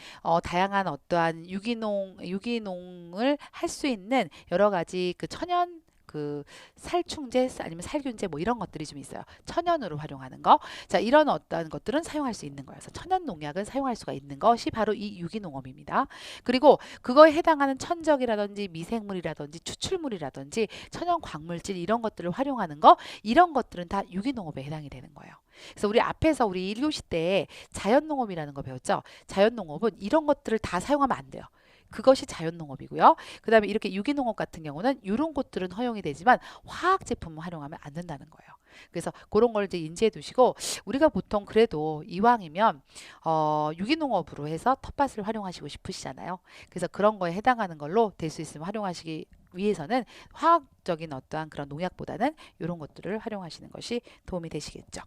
다양한 어떠한 유기농을 할 수 있는 여러 가지 그 천연 그 살충제 아니면 살균제 뭐 이런 것들이 좀 있어요. 천연으로 활용하는 거. 자, 이런 어떤 것들은 사용할 수 있는 거예요. 그래서 천연 농약은 사용할 수가 있는 것이 바로 이 유기농업입니다. 그리고 그거에 해당하는 천적이라든지 미생물이라든지 추출물이라든지 천연 광물질 이런 것들을 활용하는 거 이런 것들은 다 유기농업에 해당이 되는 거예요. 그래서 우리 앞에서 우리 1교시 때 자연농업이라는 거 배웠죠. 자연농업은 이런 것들을 다 사용하면 안 돼요. 그것이 자연농업이고요. 그 다음에 이렇게 유기농업 같은 경우는 이런 것들은 허용이 되지만 화학 제품을 활용하면 안 된다는 거예요. 그래서 그런 걸 이제 인지해 두시고 우리가 보통 그래도 이왕이면 유기농업으로 해서 텃밭을 활용하시고 싶으시잖아요. 그래서 그런 거에 해당하는 걸로 될 수 있으면 활용하시기 위해서는 화학적인 어떠한 그런 농약보다는 이런 것들을 활용하시는 것이 도움이 되시겠죠.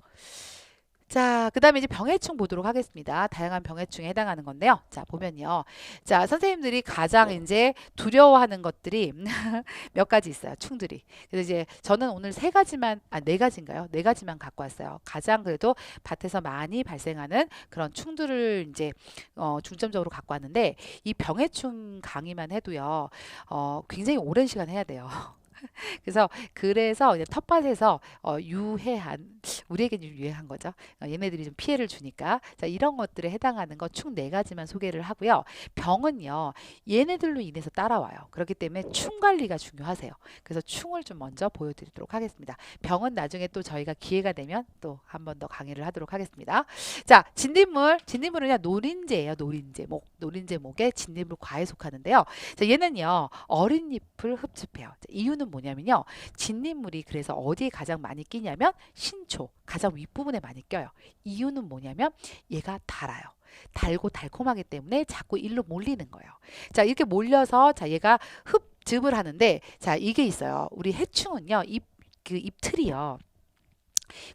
자, 그 다음에 이제 병해충 보도록 하겠습니다. 다양한 병해충에 해당하는 건데요. 자, 보면요. 자, 선생님들이 가장 이제 두려워하는 것들이 몇 가지 있어요. 충들이. 그래서 이제 저는 오늘 세 가지만, 네 가지인가요? 네 가지만 갖고 왔어요. 가장 그래도 밭에서 많이 발생하는 그런 충들을 이제 중점적으로 갖고 왔는데 이 병해충 강의만 해도요. 굉장히 오랜 시간 해야 돼요. 그래서 이제 텃밭에서 유해한 우리에게는 좀 유해한 거죠. 얘네들이 좀 피해를 주니까 자 이런 것들에 해당하는 거 총 네 가지만 소개를 하고요. 병은요 얘네들로 인해서 따라와요. 그렇기 때문에 충 관리가 중요하세요. 그래서 충을 좀 먼저 보여드리도록 하겠습니다. 병은 나중에 또 저희가 기회가 되면 또 한 번 더 강의를 하도록 하겠습니다. 자 진딧물은요 노린재예요. 노린재목에 진딧물 과에 속하는데요. 자 얘는요 어린 잎을 흡집해요. 자, 이유는 뭐냐면요. 진딧물이 그래서 어디에 가장 많이 끼냐면 신초, 가장 윗부분에 많이 껴요. 이유는 뭐냐면 얘가 달아요. 달고 달콤하기 때문에 자꾸 일로 몰리는 거예요. 자, 이렇게 몰려서 자, 얘가 흡즙을 하는데 자, 이게 있어요. 우리 해충은요. 그 잎틀이요.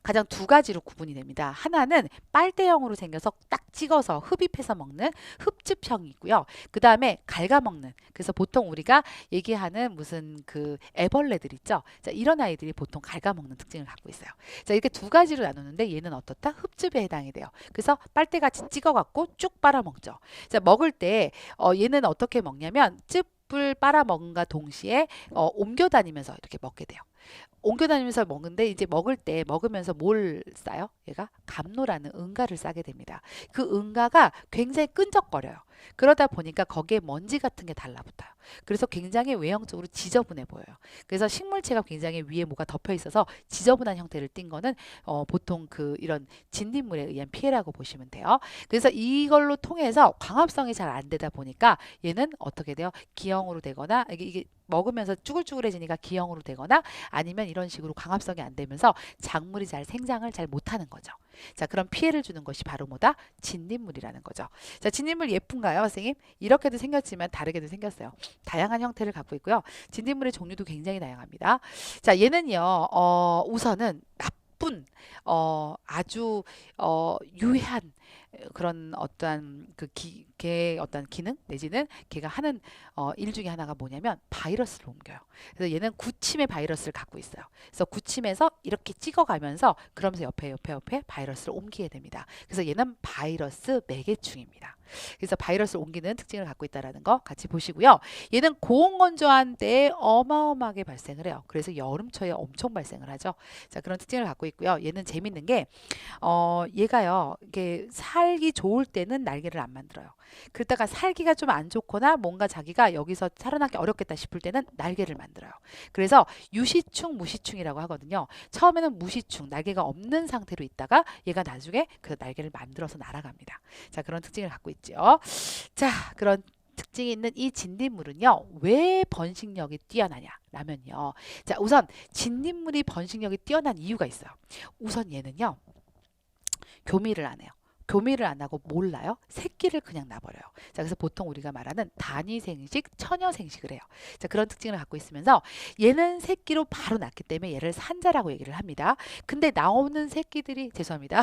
가장 두 가지로 구분이 됩니다. 하나는 빨대형으로 생겨서 딱 찍어서 흡입해서 먹는 흡즙형이고요. 그 다음에 갉아먹는. 그래서 보통 우리가 얘기하는 무슨 그 애벌레들 있죠. 자, 이런 아이들이 보통 갉아먹는 특징을 갖고 있어요. 자, 이렇게 두 가지로 나누는데 얘는 어떻다? 흡즙에 해당이 돼요. 그래서 빨대같이 찍어갖고 쭉 빨아먹죠. 자, 먹을 때 얘는 어떻게 먹냐면 즙을 빨아먹은과 동시에 옮겨 다니면서 이렇게 먹게 돼요. 옮겨 다니면서 먹는데 이제 먹으면서 뭘 싸요? 얘가 감로라는 응가를 싸게 됩니다. 그 응가가 굉장히 끈적거려요. 그러다 보니까 거기에 먼지 같은 게 달라붙어요. 그래서 굉장히 외형적으로 지저분해 보여요. 그래서 식물체가 굉장히 위에 뭐가 덮여 있어서 지저분한 형태를 띈 거는 보통 이런 진딧물에 의한 피해라고 보시면 돼요. 그래서 이걸로 통해서 광합성이 잘 안 되다 보니까 얘는 어떻게 돼요? 기형으로 되거나 이게 먹으면서 쭈글쭈글해지니까 기형으로 되거나 아니면 이런 식으로 광합성이 안 되면서 작물이 잘 생장을 잘 못하는 거죠. 자, 그런 피해를 주는 것이 바로 뭐다? 진딧물이라는 거죠. 자, 진딧물 예쁜가요, 선생님? 이렇게도 생겼지만 다르게도 생겼어요. 다양한 형태를 갖고 있고요. 진딧물의 종류도 굉장히 다양합니다. 자, 얘는요, 우선은 나쁜, 아주, 유해한 그런 어떠한 걔의 어떤 기능 내지는 걔가 하는 일 중에 하나가 뭐냐면 바이러스를 옮겨요. 그래서 얘는 구침의 바이러스를 갖고 있어요. 그래서 구침에서 이렇게 찍어가면서 그러면서 옆에 바이러스를 옮기게 됩니다. 그래서 얘는 바이러스 매개충입니다. 그래서 바이러스를 옮기는 특징을 갖고 있다는 거 같이 보시고요. 얘는 고온건조한 때에 어마어마하게 발생을 해요. 그래서 여름철에 엄청 발생을 하죠. 자, 그런 특징을 갖고 있고요. 얘는 재밌는 게 얘가요. 이게 살기 좋을 때는 날개를 안 만들어요. 그러다가 살기가 좀 안 좋거나 뭔가 자기가 여기서 살아나기 어렵겠다 싶을 때는 날개를 만들어요. 그래서 유시충, 무시충이라고 하거든요. 처음에는 무시충, 날개가 없는 상태로 있다가 얘가 나중에 그 날개를 만들어서 날아갑니다. 자, 그런 특징을 갖고 있죠. 자, 그런 특징이 있는 이 진딧물은요. 왜 번식력이 뛰어나냐라면요. 자, 우선 진딧물이 번식력이 뛰어난 이유가 있어요. 우선 얘는요. 교미를 안 해요. 교미를 안 하고 몰라요. 새끼를 그냥 놔버려요. 자, 그래서 보통 우리가 말하는 단위생식, 처녀생식을 해요. 자, 그런 특징을 갖고 있으면서 얘는 새끼로 바로 낳기 때문에 얘를 산자라고 얘기를 합니다. 근데 나오는 새끼들이 죄송합니다.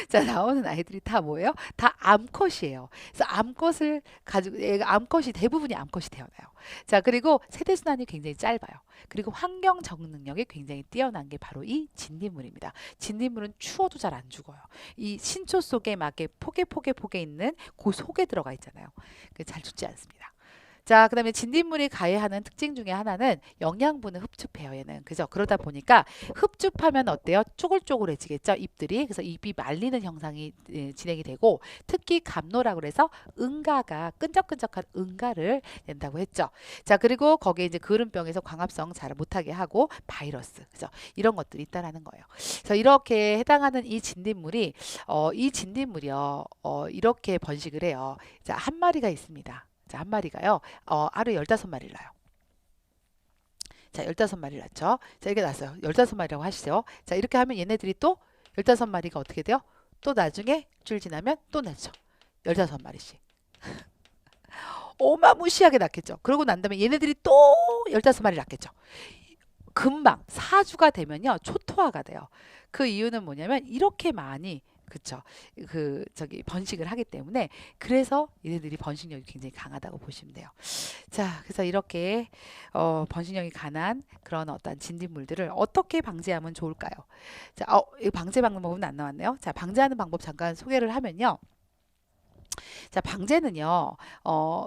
자, 나오는 아이들이 다 뭐예요? 다 암컷이에요. 그래서 암컷을 가지고 암컷이 대부분이 암컷이 태어나요. 자, 그리고 세대순환이 굉장히 짧아요. 그리고 환경 적응 능력이 굉장히 뛰어난 게 바로 이 진딧물입니다. 진딧물은 추워도 잘 안 죽어요. 이 신초 속에 막 포개 있는 그 속에 들어가 있잖아요. 잘 죽지 않습니다. 자, 그 다음에 진딧물이 가해하는 특징 중에 하나는 영양분을 흡집해요, 얘는. 그죠? 그러다 보니까 흡집하면 어때요? 쪼글쪼글해지겠죠, 잎들이. 그래서 잎이 말리는 현상이 진행이 되고, 특히 감로라고 해서 응가가, 끈적끈적한 응가를 낸다고 했죠. 자, 그리고 거기에 이제 그름병에서 광합성 잘 못하게 하고, 바이러스. 그죠? 이런 것들이 있다라는 거예요. 그래서 이렇게 해당하는 이 진딧물이요, 이렇게 번식을 해요. 자, 한 마리가 있습니다. 자, 한 마리가요. 하루에 15마리를 낳아요. 자, 15마리를 낳죠. 자, 이렇게 낳았어요. 15마리라고 하시죠. 자, 이렇게 하면 얘네들이 또 15마리가 어떻게 돼요? 또 나중에 일주일 지나면 또 낳죠. 15마리씩. 어마무시하게 낳겠죠. 그러고 난 다음에 얘네들이 또 15마리 낳겠죠. 금방 4주가 되면요. 초토화가 돼요. 그 이유는 뭐냐면 이렇게 많이 그쵸. 번식을 하기 때문에 그래서 얘네들이 번식력이 굉장히 강하다고 보시면 돼요. 자, 그래서 이렇게 번식력이 강한 그런 어떤 진딧물들을 어떻게 방제하면 좋을까요? 자, 이 방제 방법은 안 나왔네요. 자, 방제하는 방법 잠깐 소개를 하면요. 자, 방제는요,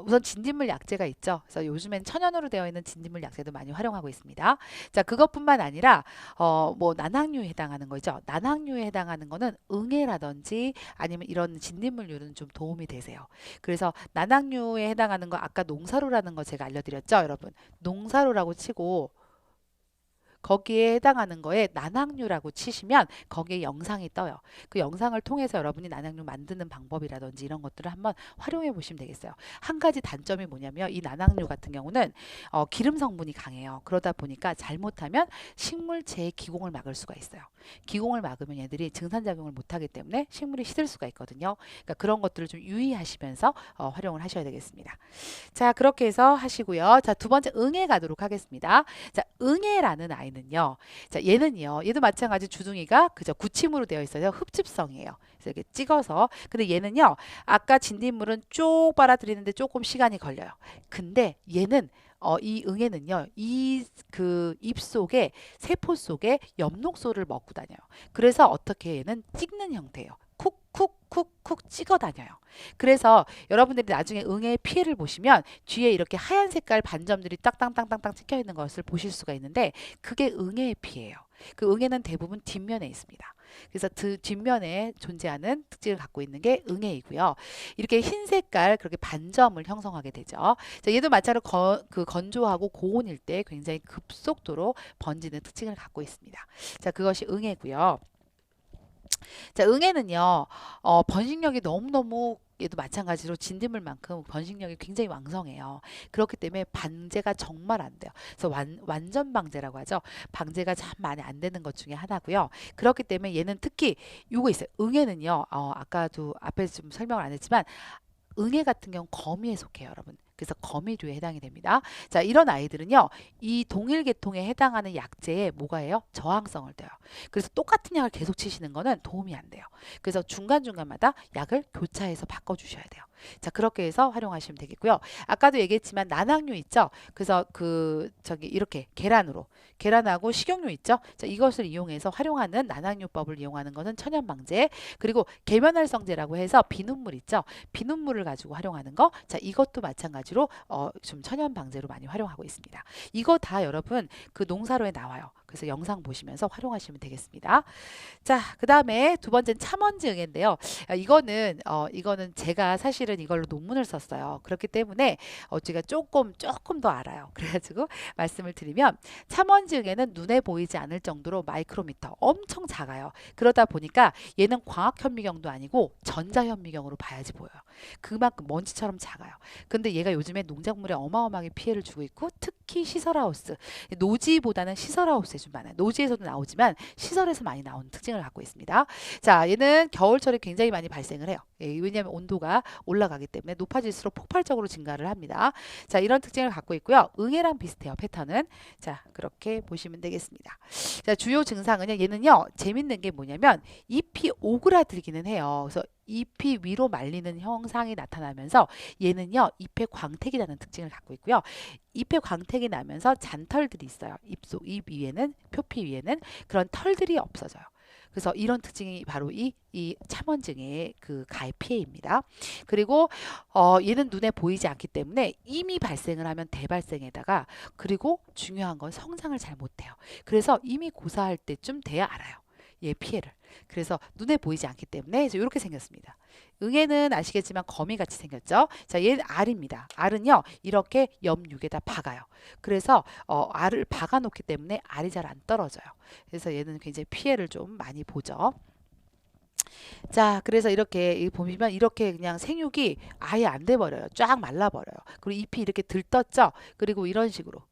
우선 진딧물 약재가 있죠. 그래서 요즘엔 천연으로 되어 있는 진딧물 약재도 많이 활용하고 있습니다. 자, 그것뿐만 아니라, 뭐, 난황류에 해당하는 거죠. 난황류에 해당하는 거는 응애라든지 아니면 이런 진딧물류는 좀 도움이 되세요. 그래서 난황류에 해당하는 거 아까 농사로라는 거 제가 알려드렸죠, 여러분. 농사로라고 치고 거기에 해당하는 거에 난황류라고 치시면 거기에 영상이 떠요. 그 영상을 통해서 여러분이 난황류 만드는 방법이라든지 이런 것들을 한번 활용해 보시면 되겠어요. 한 가지 단점이 뭐냐면 이 난황류 같은 경우는 기름 성분이 강해요. 그러다 보니까 잘못하면 식물체의 기공을 막을 수가 있어요. 기공을 막으면 얘들이 증산작용을 못하기 때문에 식물이 시들 수가 있거든요. 그러니까 그런 것들을 좀 유의하시면서 활용을 하셔야 되겠습니다. 자, 그렇게 해서 하시고요. 자, 두 번째 응애 가도록 하겠습니다. 자, 응애라는 아이는요. 자, 얘도 마찬가지 주둥이가 그저 굳힘으로 되어 있어요. 흡집성이에요. 그래서 이렇게 찍어서. 근데 얘는요. 아까 진딧물은 쭉 빨아들이는데 조금 시간이 걸려요. 근데 얘는 이 응애는요, 입 속에, 세포 속에 엽록소를 먹고 다녀요. 그래서 어떻게 얘는 찍는 형태예요. 쿡쿡쿡쿡 찍어 다녀요. 그래서 여러분들이 나중에 응애의 피해를 보시면 뒤에 이렇게 하얀 색깔 반점들이 딱땅땅땅땅 찍혀 있는 것을 보실 수가 있는데 그게 응애의 피해예요. 그 응애는 대부분 뒷면에 있습니다. 그래서 뒷면에 존재하는 특징을 갖고 있는 게 응애이고요. 이렇게 흰 색깔 그렇게 반점을 형성하게 되죠. 자, 얘도 마찬가지로 건조하고 고온일 때 굉장히 급속도로 번지는 특징을 갖고 있습니다. 자, 그것이 응애고요. 자, 응애는요, 번식력이 너무너무 얘도 마찬가지로 진딧물만큼 번식력이 굉장히 왕성해요. 그렇기 때문에 방제가 정말 안 돼요. 그래서 완전 방제라고 하죠. 방제가 참 많이 안 되는 것 중에 하나고요. 그렇기 때문에 얘는 특히 요거 있어요. 응애는요, 아까도 앞에서 좀 설명을 안 했지만 응애 같은 경우 거미에 속해요, 여러분. 그래서 거미류에 해당이 됩니다. 자, 이런 아이들은요, 이 동일 계통에 해당하는 약재에 뭐가 해요? 저항성을 둬요. 그래서 똑같은 약을 계속 치시는 거는 도움이 안 돼요. 그래서 중간중간마다 약을 교차해서 바꿔주셔야 돼요. 자, 그렇게 해서 활용하시면 되겠고요. 아까도 얘기했지만 난황류 있죠? 그래서 이렇게 계란하고 식용유 있죠? 자, 이것을 이용해서 활용하는 난황류법을 이용하는 것은 천연방제. 그리고 계면활성제라고 해서 비눗물 있죠? 비눗물을 가지고 활용하는 거. 자, 이것도 마찬가지로 좀 천연방제로 많이 활용하고 있습니다. 이거 다 여러분 그 농사로에 나와요. 그래서 영상 보시면서 활용하시면 되겠습니다. 자, 그 다음에 두 번째는 참원지 응애인데요. 이거는 제가 사실은 이걸로 논문을 썼어요. 그렇기 때문에 제가 조금 더 알아요. 그래가지고 말씀을 드리면 참원지 응애는 눈에 보이지 않을 정도로 마이크로미터 엄청 작아요. 그러다 보니까 얘는 광학현미경도 아니고 전자현미경으로 봐야지 보여요. 그만큼 먼지처럼 작아요. 근데 얘가 요즘에 농작물에 어마어마하게 피해를 주고 있고 특히 시설하우스, 노지보다는 시설하우스에 좀 많아요. 노지에서도 나오지만 시설에서 많이 나오는 특징을 갖고 있습니다. 자, 얘는 겨울철에 굉장히 많이 발생을 해요. 왜냐하면 온도가 올라가기 때문에 높아질수록 폭발적으로 증가를 합니다. 자, 이런 특징을 갖고 있고요. 응애랑 비슷해요, 패턴은. 자, 그렇게 보시면 되겠습니다. 자, 주요 증상은요. 얘는요. 재밌는 게 뭐냐면 잎이 오그라들기는 해요. 그래서 잎이 위로 말리는 형상이 나타나면서 얘는요. 잎에 광택이 나는 특징을 갖고 있고요. 잎에 광택이 나면서 잔털들이 있어요. 잎 위에는, 표피 위에는 그런 털들이 없어져요. 그래서 이런 특징이 바로 이 참원증의 그 가해 피해입니다. 그리고 얘는 눈에 보이지 않기 때문에 이미 발생을 하면 대발생에다가 그리고 중요한 건 성장을 잘 못해요. 그래서 이미 고사할 때쯤 돼야 알아요. 얘 피해를. 그래서 눈에 보이지 않기 때문에 이렇게 생겼습니다. 응애는 아시겠지만 거미같이 생겼죠. 자, 얘는 알입니다. 알은요 이렇게 옆육에다 박아요. 그래서 알을 박아 놓기 때문에 알이 잘 안 떨어져요. 그래서 얘는 굉장히 피해를 좀 많이 보죠. 자, 그래서 이렇게 보시면 이렇게 그냥 생육이 아예 안 돼 버려요. 쫙 말라 버려요. 그리고 잎이 이렇게 들떴죠. 그리고 이런 식으로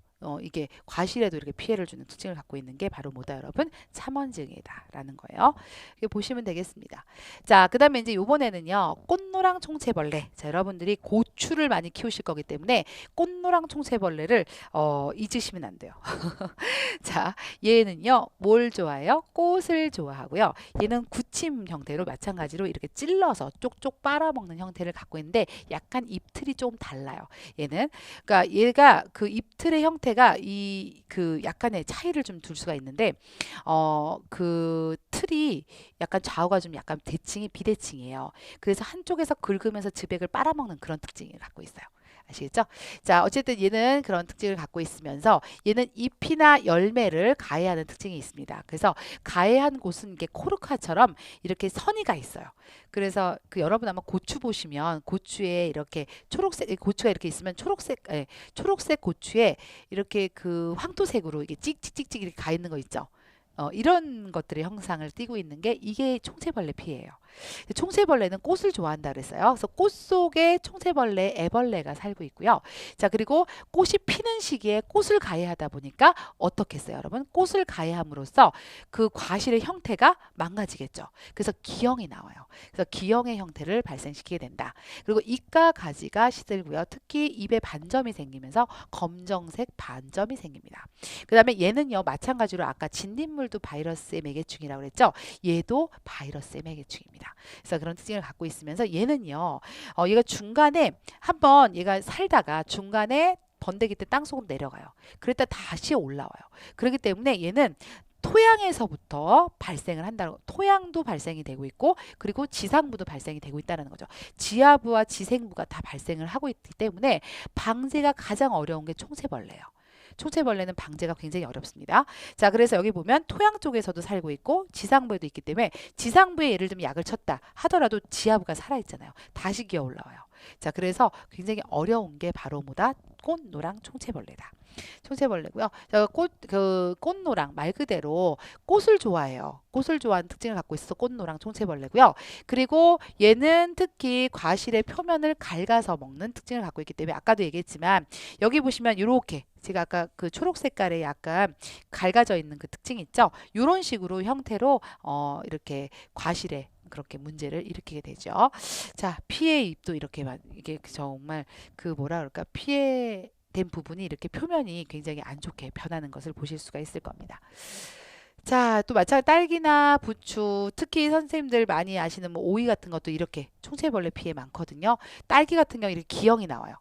이게 과실에도 이렇게 피해를 주는 특징을 갖고 있는 게 바로 뭐다 여러분? 참원증이다라는 거예요. 이렇게 보시면 되겠습니다. 자, 그 다음에 이제 요번에는요, 꽃노랑 총체벌레. 자, 여러분들이 고추를 많이 키우실 거기 때문에 꽃노랑 총체벌레를 잊으시면 안 돼요. 자, 얘는요, 뭘 좋아해요? 꽃을 좋아하고요. 얘는 구침 형태로 마찬가지로 이렇게 찔러서 쪽쪽 빨아먹는 형태를 갖고 있는데 약간 잎틀이 좀 달라요. 얘는 그러니까 얘가 그 잎틀의 형태가 이 그 약간의 차이를 좀 둘 수가 있는데 그 틀이 약간 좌우가 좀 약간 대칭이 비대칭이에요. 그래서 한쪽에서 긁으면서 즈백을 빨아먹는 그런 특징을 갖고 있어요. 아시겠죠? 자, 어쨌든 얘는 그런 특징을 갖고 있으면서 얘는 잎이나 열매를 가해하는 특징이 있습니다. 그래서 가해한 곳은 이게 코르카처럼 이렇게 선이가 있어요. 그래서 그 여러분 아마 고추 보시면 고추에 이렇게 초록색 고추가 이렇게 있으면 초록색 고추에 이렇게 그 황토색으로 이게 찍찍찍찍 이렇게 가 있는 거 있죠. 이런 것들의 형상을 띠고 있는 게 이게 총체벌레 피해예요. 총체벌레는 꽃을 좋아한다 그랬어요. 그래서 꽃 속에 총체벌레, 애벌레가 살고 있고요. 자, 그리고 꽃이 피는 시기에 꽃을 가해하다 보니까 어떻게 했어요, 여러분? 꽃을 가해함으로써 그 과실의 형태가 망가지겠죠. 그래서 기형이 나와요. 그래서 기형의 형태를 발생시키게 된다. 그리고 잎과 가지가 시들고요. 특히 잎에 반점이 생기면서 검정색 반점이 생깁니다. 그 다음에 얘는요, 마찬가지로 아까 진딧물도 바이러스의 매개충이라고 그랬죠. 얘도 바이러스의 매개충입니다. 그래서 그런 특징을 갖고 있으면서 얘는요, 얘가 중간에 한번 얘가 살다가 중간에 번데기 때 땅속으로 내려가요. 그랬다 다시 올라와요. 그렇기 때문에 얘는 토양에서부터 발생을 한다는 토양도 발생이 되고 있고 그리고 지상부도 발생이 되고 있다는 거죠. 지하부와 지생부가 다 발생을 하고 있기 때문에 방제가 가장 어려운 게 총체벌레예요. 총체벌레는 방제가 굉장히 어렵습니다. 자, 그래서 여기 보면 토양 쪽에서도 살고 있고 지상부에도 있기 때문에 지상부에 예를 들면 약을 쳤다 하더라도 지하부가 살아있잖아요. 다시 기어 올라와요. 자, 그래서 굉장히 어려운 게 바로 뭐다? 꽃노랑 총체벌레다. 총체벌레고요. 꽃노랑 말 그대로 꽃을 좋아해요. 꽃을 좋아하는 특징을 갖고 있어서 꽃노랑 총체벌레고요. 그리고 얘는 특히 과실의 표면을 갉아서 먹는 특징을 갖고 있기 때문에 아까도 얘기했지만 여기 보시면 이렇게 제가 아까 그 초록 색깔에 약간 갉아져 있는 그 특징이 있죠. 이런 식으로 형태로 이렇게 과실에 그렇게 문제를 일으키게 되죠. 자, 피해 잎도 이렇게 이게 정말 그 뭐라 그럴까 피해 된 부분이 이렇게 표면이 굉장히 안 좋게 변하는 것을 보실 수가 있을 겁니다. 자, 또 마찬가지로 딸기나 부추, 특히 선생님들 많이 아시는 뭐 오이 같은 것도 이렇게 총체벌레 피해 많거든요. 딸기 같은 경우 이렇게 기형이 나와요.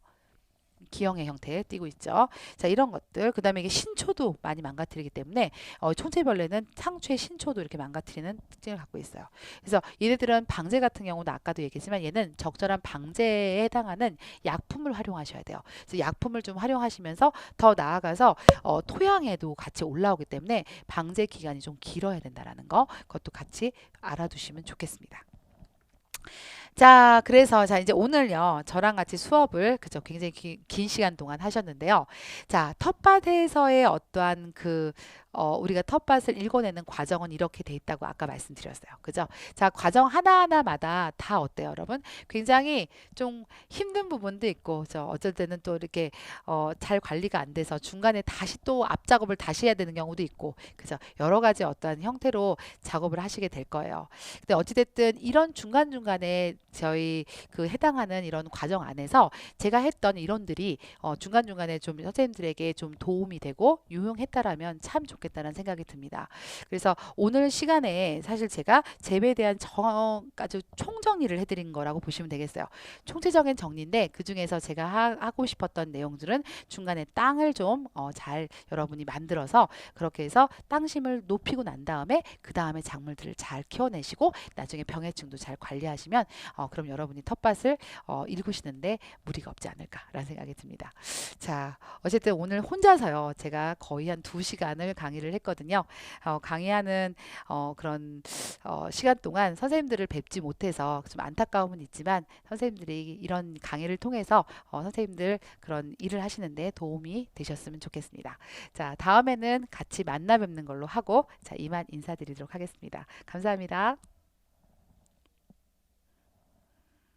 기형의 형태에 띄고 있죠. 자, 이런 것들. 그 다음에 이게 신초도 많이 망가뜨리기 때문에 총체벌레는 상추의 신초도 이렇게 망가뜨리는 특징을 갖고 있어요. 그래서 얘네들은 방제 같은 경우도 아까도 얘기했지만 얘는 적절한 방제에 해당하는 약품을 활용하셔야 돼요. 그래서 약품을 좀 활용하시면서 더 나아가서 토양에도 같이 올라오기 때문에 방제 기간이 좀 길어야 된다라는 거 그것도 같이 알아두시면 좋겠습니다. 자, 그래서 자 이제 오늘요 저랑 같이 수업을 그죠 굉장히 긴 시간 동안 하셨는데요. 자, 텃밭에서의 어떠한 그 우리가 텃밭을 읽어내는 과정은 이렇게 돼 있다고 아까 말씀드렸어요. 그죠? 자, 과정 하나하나마다 다 어때요, 여러분? 굉장히 좀 힘든 부분도 있고, 어쩔 때는 또 이렇게 잘 관리가 안 돼서 중간에 다시 또 앞 작업을 다시 해야 되는 경우도 있고, 그죠? 여러 가지 어떠한 형태로 작업을 하시게 될 거예요. 근데 어찌됐든 이런 중간중간에 저희 그 해당하는 이런 과정 안에서 제가 했던 이론들이 중간중간에 좀 선생님들에게 좀 도움이 되고 유용했다라면 참 좋겠다는 생각이 듭니다. 그래서 오늘 시간에 사실 제가 재배에 대한 아주 총정리를 해드린 거라고 보시면 되겠어요. 총체적인 정리인데 그 중에서 제가 하고 싶었던 내용들은 중간에 땅을 좀 잘 여러분이 만들어서 그렇게 해서 땅심을 높이고 난 다음에 그 다음에 작물들을 잘 키워내시고 나중에 병해충도 잘 관리하시면 그럼 여러분이 텃밭을 일구시는데 무리가 없지 않을까라는 생각이 듭니다. 자, 어쨌든 오늘 혼자서요. 제가 거의 한 2시간을 강의를 했거든요. 강의하는 그런 시간 동안 선생님들을 뵙지 못해서 좀 안타까움은 있지만 선생님들이 이런 강의를 통해서 선생님들 그런 일을 하시는데 도움이 되셨으면 좋겠습니다. 자, 다음에는 같이 만나 뵙는 걸로 하고 자, 이만 인사드리도록 하겠습니다. 감사합니다.